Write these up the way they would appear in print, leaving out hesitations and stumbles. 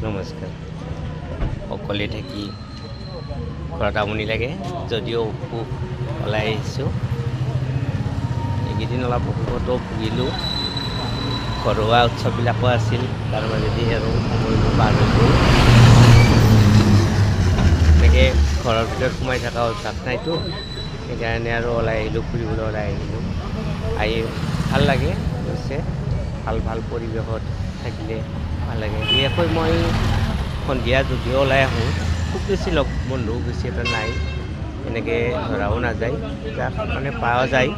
নমস্কাৰ। অকলে থাকি ঘৰত আমনি লাগে যদিও অসুখ ওলাই আহিছোঁ। এইকেইদিন অলপ অসুখতো ভুগিলোঁ। ঘৰুৱা উৎসৱবিলাকো আছিল, তাৰ মাজেদি আৰু সময়বোৰ পাৰ হৈ গ'ল। এনেকৈ ঘৰৰ ভিতৰত সোমাই থকা অভ্যাস নাইতো, সেইকাৰণে আৰু ওলাই আহিলোঁ, ফুৰিবলৈ ওলাই আহিলোঁ। আহি ভাল লাগে অৱশ্যে, ভাল পৰিৱেশত থাকিলে ভাল লাগে। বিশেষকৈ মই সন্ধিয়া যদিও ওলাই আহোঁ, খুব বেছি লগ বন্ধু বেছি এটা নাই, এনেকৈ ধৰাও নাযায়, যাক মানে পোৱা যায়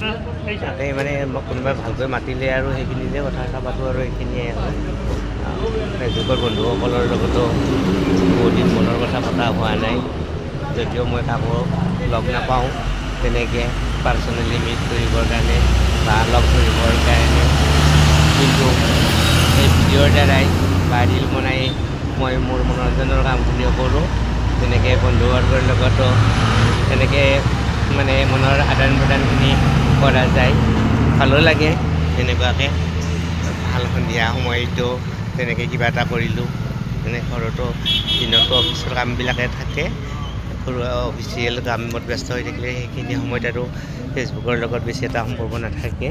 তাতে মানে কোনোবাই ভালকৈ মাতিলে আৰু সেইখিনিতে কথা চথা পাতোঁ আৰু এইখিনিয়ে আৰু ফেচবুকৰ বন্ধুসকলৰ লগতো বহুত দিন মনৰ কথা পতা হোৱা নাই, যদিও মই কাকো লগ নাপাওঁ তেনেকৈ পাৰ্চনেলি মিট কৰিবৰ কাৰণে বা লগ ধৰিবৰ কাৰণে। কিন্তু এই ভিডিঅ'ৰ দ্বাৰাই বা ৰীল বনাই মই মোৰ মনোৰঞ্জনৰ কামখিনিও কৰোঁ। তেনেকৈ বন্ধুবৰ্গৰ লগতো তেনেকৈ মানে মনৰ আদান প্ৰদানখিনি কৰা যায়, ভালো লাগে। তেনেকুৱাকৈ ভাল সন্ধিয়া সময়তো তেনেকৈ কিবা এটা কৰিলোঁ। যেনে ঘৰতো দিনতো অফিচৰ কামবিলাকে থাকে, ঘৰুৱা অফিচিয়েল কামত ব্যস্ত হৈ থাকিলে সেইখিনি সময়ত আৰু ফেচবুকৰ লগত বেছি এটা সম্পৰ্ক নাথাকে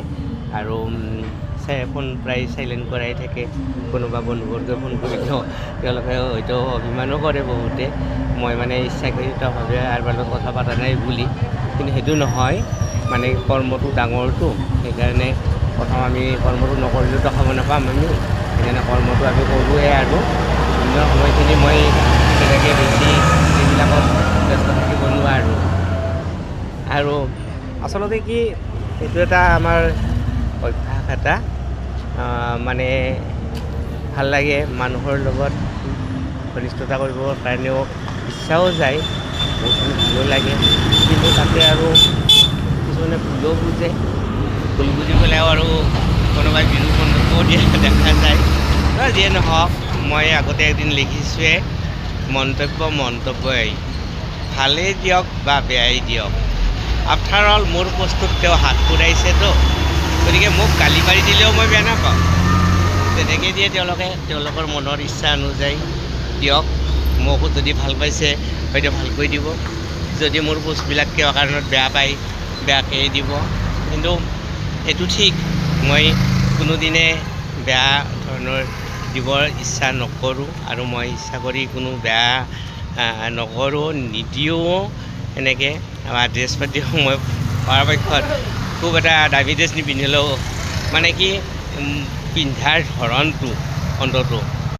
আৰু ফোন প্ৰায় চাইলেণ্ট কৰাই থাকে। কোনোবা বন্ধুবৰ্গই ফোন কৰিলেও তেওঁলোকে হয়তো অভিমানো কৰে বহুতে, মই মানে ইচ্ছাকৃতভাৱে কাৰোবাৰ লগত কথা পতা নাই বুলি। কিন্তু সেইটো নহয়, মানে কৰ্মটো ডাঙৰটো, সেইকাৰণে প্ৰথম আমি কৰ্মটো নকৰিলেতো খাব নাপাম আমি, সেইকাৰণে কৰ্মটো আমি কৰোঁৱে। আৰু বিভিন্ন সময়খিনি মই তেনেকৈ বেছি এইবিলাকত ব্যস্ত থাকিব নোৱাৰোঁ। আৰু আচলতে কি, এইটো এটা আমাৰ অভ্যাস এটা, মানে ভাল লাগে মানুহৰ লগত ঘনিষ্ঠতা কৰিবৰ কাৰণেও ইচ্ছাও যায়, বহুতখিনি ভালো লাগে। কিন্তু তাতে আৰু কিছুমানে ভুলো বুজে, ভুল বুজি পেলাইও আৰু কোনোবাই বিৰূপণও দিয়া দেখা যায়। যিয়ে নহওক, মই আগতে এদিন লিখিছোঁৱে, মন্তব্যই ভালেই দিয়ক বা বেয়াই দিয়ক, আফটাৰ অল মোৰ বস্তুত তেওঁ হাত ফুৰাইছেতো, গতিকে মোক গালি পাৰি দিলেও মই বেয়া নাপাওঁ। তেনেকৈ দিয়ে তেওঁলোকে, তেওঁলোকৰ মনৰ ইচ্ছা অনুযায়ী দিয়ক। মোকো যদি ভাল পাইছে হয়তো ভালকৈ দিব, যদি মোৰ পোষ্টবিলাক কিবা কাৰণত বেয়া পায় বেয়াকৈ দিব। কিন্তু সেইটো ঠিক, মই কোনোদিনে বেয়া ধৰণৰ দিবৰ ইচ্ছা নকৰোঁ আৰু মই ইচ্ছা কৰি কোনো বেয়া নকৰোঁ, নিদিওঁ। এনেকৈ ড্ৰেছ পাতিও মই পৰাপক্ষত খুব এটা দামী ড্ৰেছ নিপিন্ধিলেও মানে কি পিন্ধাৰ ধৰণটো অন্ততঃ